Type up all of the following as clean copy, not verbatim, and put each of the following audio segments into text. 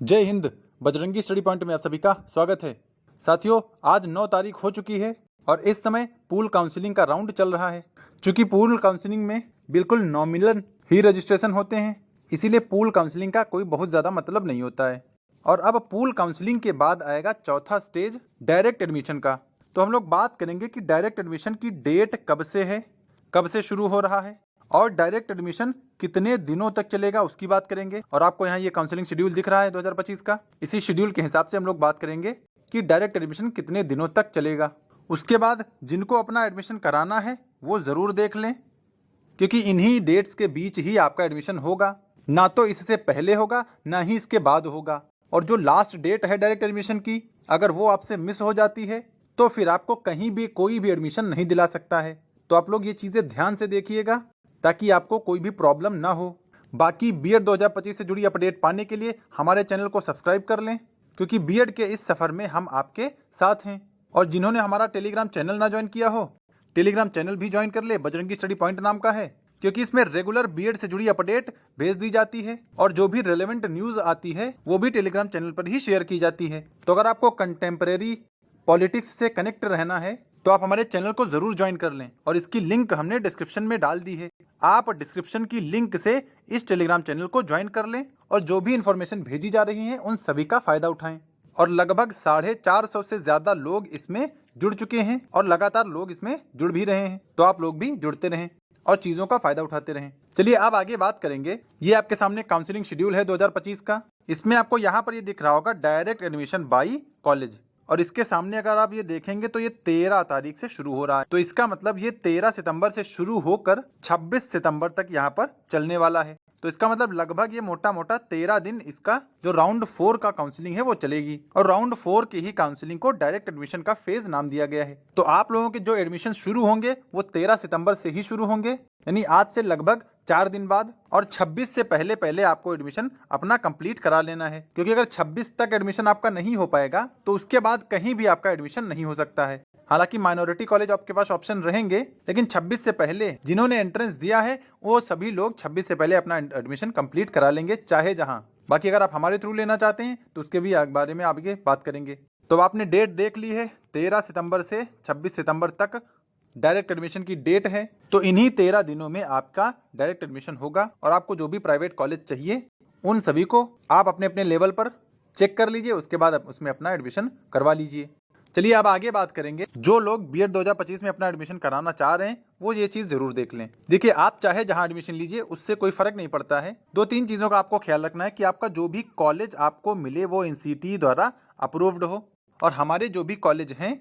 जय Hind. Bajrangi study point में आप सभी का स्वागत है। साथियों, आज 9 तारीख हो चुकी है और इस समय पूल काउंसलिंग का राउंड चल रहा है। चूंकि पूल काउंसलिंग में बिल्कुल नॉमिनल ही रजिस्ट्रेशन होते हैं, इसीलिए पूल काउंसलिंग का कोई बहुत ज़्यादा मतलब नहीं होता है। और अब पूल काउंसलिंग के बाद आएगा चौथा स्टेज, डायरेक्ट एडमिशन का। तो हम लोग बात करेंगे कि डायरेक्ट एडमिशन की डेट कब से है, कब से शुरू हो रहा है और डायरेक्ट एडमिशन कितने दिनों तक चलेगा उसकी बात करेंगे। और आपको यहाँ ये काउंसलिंग शेड्यूल दिख रहा है 2025 का। इसी शेड्यूल के हिसाब से हम लोग बात करेंगे कि डायरेक्ट एडमिशन कितने दिनों तक चलेगा। उसके बाद जिनको अपना एडमिशन कराना है वो ज़रूर देख लें, क्योंकि इन्हीं डेट्स के बीच ही आपका एडमिशन होगा। ना तो इससे पहले होगा, ना ही इसके बाद होगा। और जो लास्ट डेट है डायरेक्ट एडमिशन की, अगर वो आपसे मिस हो जाती है तो फिर आपको कहीं भी कोई भी एडमिशन नहीं दिला सकता है। तो आप लोग ये चीज़ें ध्यान से देखिएगा ताकि आपको कोई भी प्रॉब्लम ना हो। बाकी बीएड 2025 से जुड़ी अपडेट पाने के लिए हमारे चैनल को सब्सक्राइब कर लें, क्योंकि बीएड के इस सफ़र में हम आपके साथ हैं। और जिन्होंने हमारा टेलीग्राम चैनल ना ज्वाइन किया हो, टेलीग्राम चैनल भी ज्वाइन कर ले। बजरंगी स्टडी पॉइंट नाम का है, क्योंकि इसमें रेगुलर बीएड से जुड़ी अपडेट भेज दी जाती है और जो भी रेलेवेंट न्यूज़ आती है वो भी टेलीग्राम चैनल पर ही शेयर की जाती है। तो अगर आपको कंटेम्प्रेरी पॉलिटिक्स से कनेक्ट रहना है तो आप हमारे चैनल को जरूर ज्वाइन कर लें, और इसकी लिंक हमने डिस्क्रिप्शन में डाल दी है। आप डिस्क्रिप्शन की लिंक से इस टेलीग्राम चैनल को ज्वाइन कर लें और जो भी इन्फॉर्मेशन भेजी जा रही है उन सभी का फायदा उठाएं। और लगभग 450 से ज्यादा लोग इसमें जुड़ चुके हैं और लगातार लोग इसमें जुड़ भी रहे हैं। तो आप लोग भी जुड़ते रहें और चीजों का फायदा उठाते रहें। चलिए अब आगे बात करेंगे। ये आपके सामने काउंसलिंग शेड्यूल है 2025 का। इसमें आपको यहाँ पर ये दिख रहा होगा डायरेक्ट एडमिशन बाई कॉलेज, और इसके सामने अगर आप ये देखेंगे तो ये 13 तारीख से शुरू हो रहा है। तो इसका मतलब ये 13 सितंबर से शुरू होकर 26 सितंबर तक यहाँ पर चलने वाला है। तो इसका मतलब लगभग ये मोटा मोटा 13 दिन इसका जो राउंड 4 का काउंसलिंग है वो चलेगी। और राउंड 4 की ही काउंसलिंग को डायरेक्ट एडमिशन का फेज नाम दिया गया है। तो आप लोगों के जो एडमिशन शुरू होंगे वो 13 सितंबर से ही शुरू होंगे, यानी आज से लगभग 4 दिन बाद। और 26 से पहले पहले आपको एडमिशन अपना कंप्लीट करा लेना है, क्योंकि अगर 26 तक एडमिशन आपका नहीं हो पाएगा तो उसके बाद कहीं भी आपका एडमिशन नहीं हो सकता है। हालांकि माइनॉरिटी कॉलेज आपके पास ऑप्शन रहेंगे, लेकिन 26 से पहले जिन्होंने एंट्रेंस दिया है वो सभी लोग 26 से पहले अपना एडमिशन कंप्लीट करा लेंगे, चाहे जहां। बाकी अगर आप हमारे थ्रू लेना चाहते हैं तो उसके भी बारे में आगे बात करेंगे। तो आपने डेट देख ली है, 13 सितंबर से 26 सितंबर तक डायरेक्ट एडमिशन की डेट है। तो इन्हीं 13 दिनों में आपका डायरेक्ट एडमिशन होगा। और आपको जो भी प्राइवेट कॉलेज चाहिए उन सभी को आप अपने अपने लेवल पर चेक कर लीजिए, उसके बाद आप उसमें अपना एडमिशन करवा लीजिए। चलिए अब आगे बात करेंगे। जो लोग बीएड 2025 में अपना एडमिशन कराना चाह रहे हैं वो ये चीज जरूर देख लें। देखिए, आप चाहे जहां एडमिशन लीजिए उससे कोई फर्क नहीं पड़ता है। 2-3 चीजों का आपको ख्याल रखना है कि आपका जो भी कॉलेज आपको मिले वो एनसीटीई द्वारा अप्रूव्ड हो। और हमारे जो भी कॉलेज हैं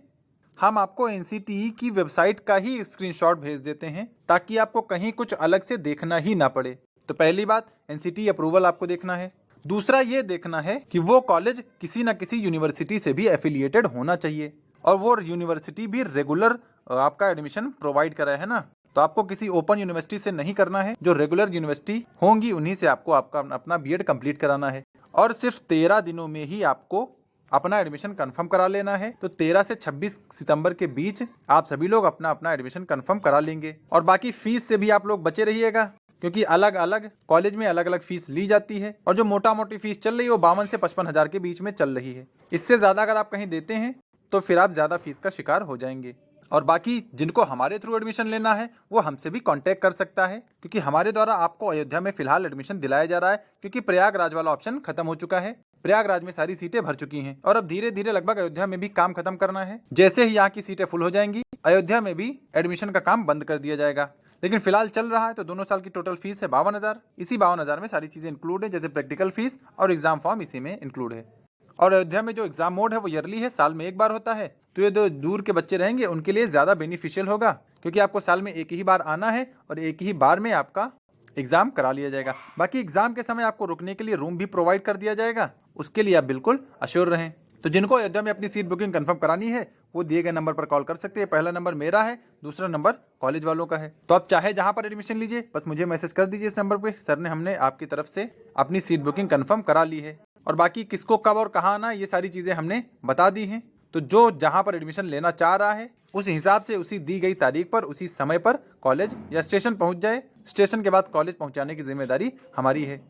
हम आपको एनसीटीई की वेबसाइट का ही स्क्रीनशॉट भेज देते हैं, ताकि आपको कहीं कुछ अलग से देखना ही ना पड़े। तो पहली बात, एनसीटीई अप्रूवल आपको देखना है। दूसरा ये देखना है कि वो कॉलेज किसी ना किसी यूनिवर्सिटी से भी एफिलिएटेड होना चाहिए, और वो यूनिवर्सिटी भी रेगुलर आपका एडमिशन प्रोवाइड करा है ना। तो आपको किसी ओपन यूनिवर्सिटी से नहीं करना है, जो रेगुलर यूनिवर्सिटी होंगी उन्हीं से आपको आपका अपना बीएड कंप्लीट कराना है। और सिर्फ 13 दिनों में ही आपको अपना एडमिशन कंफर्म करा लेना है। तो 13 से 26 सितंबर के बीच आप सभी लोग अपना अपना एडमिशन कंफर्म करा लेंगे। और बाकी फीस से भी आप लोग बचे रहिएगा, क्योंकि अलग अलग कॉलेज में अलग अलग फीस ली जाती है। और जो मोटा मोटी फीस चल रही है वो 52 से 55 हजार के बीच में चल रही है। इससे ज़्यादा अगर आप कहीं देते हैं तो फिर आप ज़्यादा फीस का शिकार हो जाएंगे। और बाकी जिनको हमारे थ्रू एडमिशन लेना है वो हमसे भी कांटेक्ट कर सकता है, क्योंकि हमारे द्वारा आपको अयोध्या में फिलहाल एडमिशन दिलाया जा रहा है, क्योंकि प्रयागराज वाला ऑप्शन खत्म हो चुका है। प्रयागराज में सारी सीटें भर चुकी हैं और अब धीरे धीरे लगभग अयोध्या में भी काम खत्म करना है। जैसे ही यहाँ की सीटें फुल हो जाएंगी, अयोध्या में भी एडमिशन का काम बंद कर दिया जाएगा। लेकिन फिलहाल चल रहा है। तो दोनों साल की टोटल फीस है 52,000। इसी 52,000 में सारी चीजें इंक्लूड है, जैसे प्रैक्टिकल फीस और एग्जाम फॉर्म इसी में इंक्लूड है। और अयोध्या में जो एग्जाम मोड है वो ईयरली है, साल में एक बार होता है। तो ये जो दूर के बच्चे रहेंगे उनके लिए ज्यादा बेनिफिशियल होगा, क्योंकि आपको साल में एक ही बार आना है और एक ही बार में आपका एग्जाम करा लिया जाएगा। बाकी एग्जाम के समय आपको रुकने के लिए रूम भी प्रोवाइड कर दिया जाएगा, उसके लिए आप बिल्कुल अश्योर रहें। तो जिनको अयोध्या में अपनी सीट बुकिंग कंफर्म करानी है वो दिए गए नंबर पर कॉल कर सकते हैं। पहला नंबर मेरा है, दूसरा नंबर कॉलेज वालों का है। तो आप चाहे जहां पर एडमिशन लीजिए, बस मुझे मैसेज कर दीजिए इस नंबर पे, सर ने हमने आपकी तरफ से अपनी सीट बुकिंग कंफर्म करा ली है। और बाकी किसको कब और कहाँ आना, ये सारी चीजें हमने बता दी हैं। तो जो जहां पर एडमिशन लेना चाह रहा है उस हिसाब से उसी दी गई तारीख पर उसी समय पर कॉलेज या स्टेशन पहुंच जाए। स्टेशन के बाद कॉलेज पहुंचाने की जिम्मेदारी हमारी है।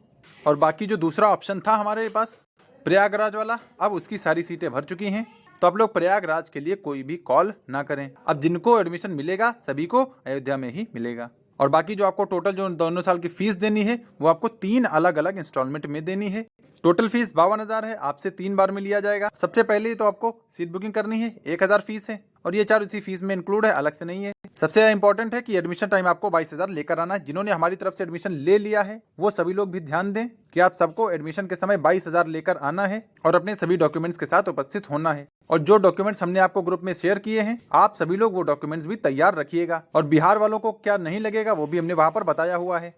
और बाकी जो दूसरा ऑप्शन था हमारे पास प्रयागराज वाला अब उसकी सारी सीटें भर चुकी हैं, तो आप लोग प्रयागराज के लिए कोई भी कॉल ना करें। अब जिनको एडमिशन मिलेगा सभी को अयोध्या में ही मिलेगा। और बाकी जो आपको टोटल जो दोनों साल की फीस देनी है वो आपको 3 अलग अलग इंस्टॉलमेंट में देनी है। टोटल फीस 52,000 है, आपसे 3 बार में लिया जाएगा। सबसे पहले तो आपको सीट बुकिंग करनी है, 1,000 फीस है और ये 4 उसी फीस में इंक्लूड है, अलग से नहीं है। सबसे इंपॉर्टेंट है कि एडमिशन टाइम आपको 22,000 लेकर आना है। जिन्होंने हमारी तरफ से एडमिशन ले लिया है वो सभी लोग भी ध्यान दें कि आप सबको एडमिशन के समय 22,000 लेकर आना है और अपने सभी डॉक्यूमेंट्स के साथ उपस्थित होना है। और जो डॉक्यूमेंट्स हमने आपको ग्रुप में शेयर किए हैं आप सभी लोग वो डॉक्यूमेंट्स भी तैयार रखिएगा। और बिहार वालों को क्या नहीं लगेगा वो भी हमने वहां पर बताया हुआ है,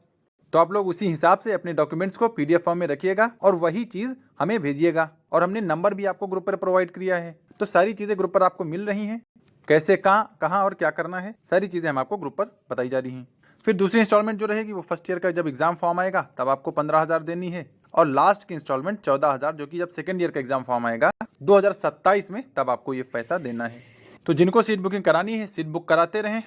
तो आप लोग उसी हिसाब से अपने डॉक्यूमेंट्स को PDF फॉर्म में रखिएगा और वही चीज़ हमें भेजिएगा। और हमने नंबर भी आपको ग्रुप पर प्रोवाइड किया है, तो सारी चीज़ें ग्रुप पर आपको मिल रही हैं। कैसे कहाँ और क्या करना है सारी चीज़ें हम आपको ग्रुप पर बताई जा रही हैं। फिर दूसरी इंस्टॉलमेंट जो रहेगी वो फर्स्ट ईयर का जब एग्जाम फॉर्म आएगा तब आपको 15,000 देनी है और लास्ट की इंस्टॉलमेंट 14,000 जो कि जब सेकेंड ईयर का एग्जाम फॉर्म आएगा 2027 में तब आपको ये पैसा देना है। तो जिनको सीट बुकिंग करानी है सीट बुक कराते रहें,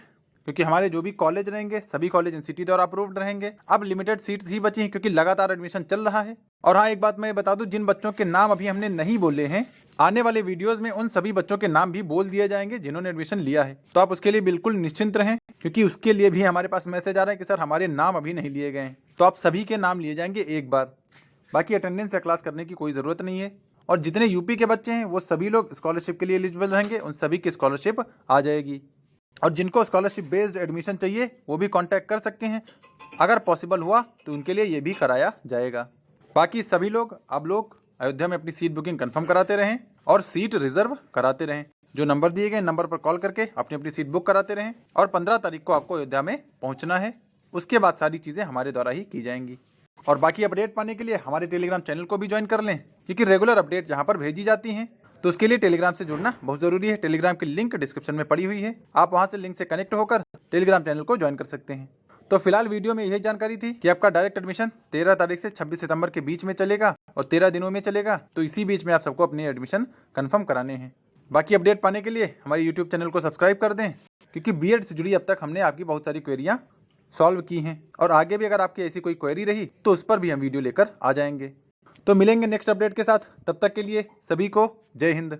क्योंकि हमारे जो भी कॉलेज रहेंगे सभी कॉलेज NCT द्वारा अप्रूव्ड रहेंगे। अब लिमिटेड सीट्स ही बची हैं क्योंकि लगातार एडमिशन चल रहा है। और हाँ, एक बात मैं बता दूं, जिन बच्चों के नाम अभी हमने नहीं बोले हैं आने वाले वीडियोस में उन सभी बच्चों के नाम भी बोल दिए जाएंगे जिन्होंने एडमिशन लिया है। तो आप उसके लिए बिल्कुल निश्चिंत रहें, क्योंकि उसके लिए भी हमारे पास मैसेज आ रहा है कि सर हमारे नाम अभी नहीं लिए गए हैं। तो आप सभी के नाम लिए जाएंगे एक बार। बाकी अटेंडेंस या क्लास करने की कोई ज़रूरत नहीं है। और जितने यूपी के बच्चे हैं वो सभी लोग स्कॉलरशिप के लिए एलिजिबल रहेंगे, उन सभी की स्कॉलरशिप आ जाएगी। और जिनको स्कॉलरशिप बेस्ड एडमिशन चाहिए वो भी कांटेक्ट कर सकते हैं, अगर पॉसिबल हुआ तो उनके लिए ये भी कराया जाएगा। बाकी सभी लोग अब लोग अयोध्या में अपनी सीट बुकिंग कंफर्म कराते रहें और सीट रिजर्व कराते रहें। जो नंबर दिए गए नंबर पर कॉल करके अपनी अपनी सीट बुक कराते रहें। और 15 तारीख को आपको अयोध्या में पहुंचना है, उसके बाद सारी चीज़ें हमारे द्वारा ही की जाएंगी। और बाकी अपडेट पाने के लिए हमारे टेलीग्राम चैनल को भी ज्वाइन कर लें, क्योंकि रेगुलर अपडेट यहाँ पर भेजी जाती हैं। तो उसके लिए टेलीग्राम से जुड़ना बहुत ज़रूरी है। टेलीग्राम की लिंक डिस्क्रिप्शन में पड़ी हुई है, आप वहाँ से लिंक से कनेक्ट होकर टेलीग्राम चैनल को ज्वाइन कर सकते हैं। तो फिलहाल वीडियो में यही जानकारी थी कि आपका डायरेक्ट एडमिशन 13 तारीख से 26 सितंबर के बीच में चलेगा और 13 दिनों में चलेगा। तो इसी बीच में आप सबको अपनी एडमिशन कन्फर्म कराने हैं। बाकी अपडेट पाने के लिए हमारे यूट्यूब चैनल को सब्सक्राइब कर दें, क्योंकि BEd से जुड़ी अब तक हमने आपकी बहुत सारी क्वेरियाँ सॉल्व की हैं और आगे भी अगर आपकी ऐसी कोई क्वेरी रही तो उस पर भी हम वीडियो लेकर आ जाएंगे। तो मिलेंगे नेक्स्ट अपडेट के साथ, तब तक के लिए सभी को जय हिंद।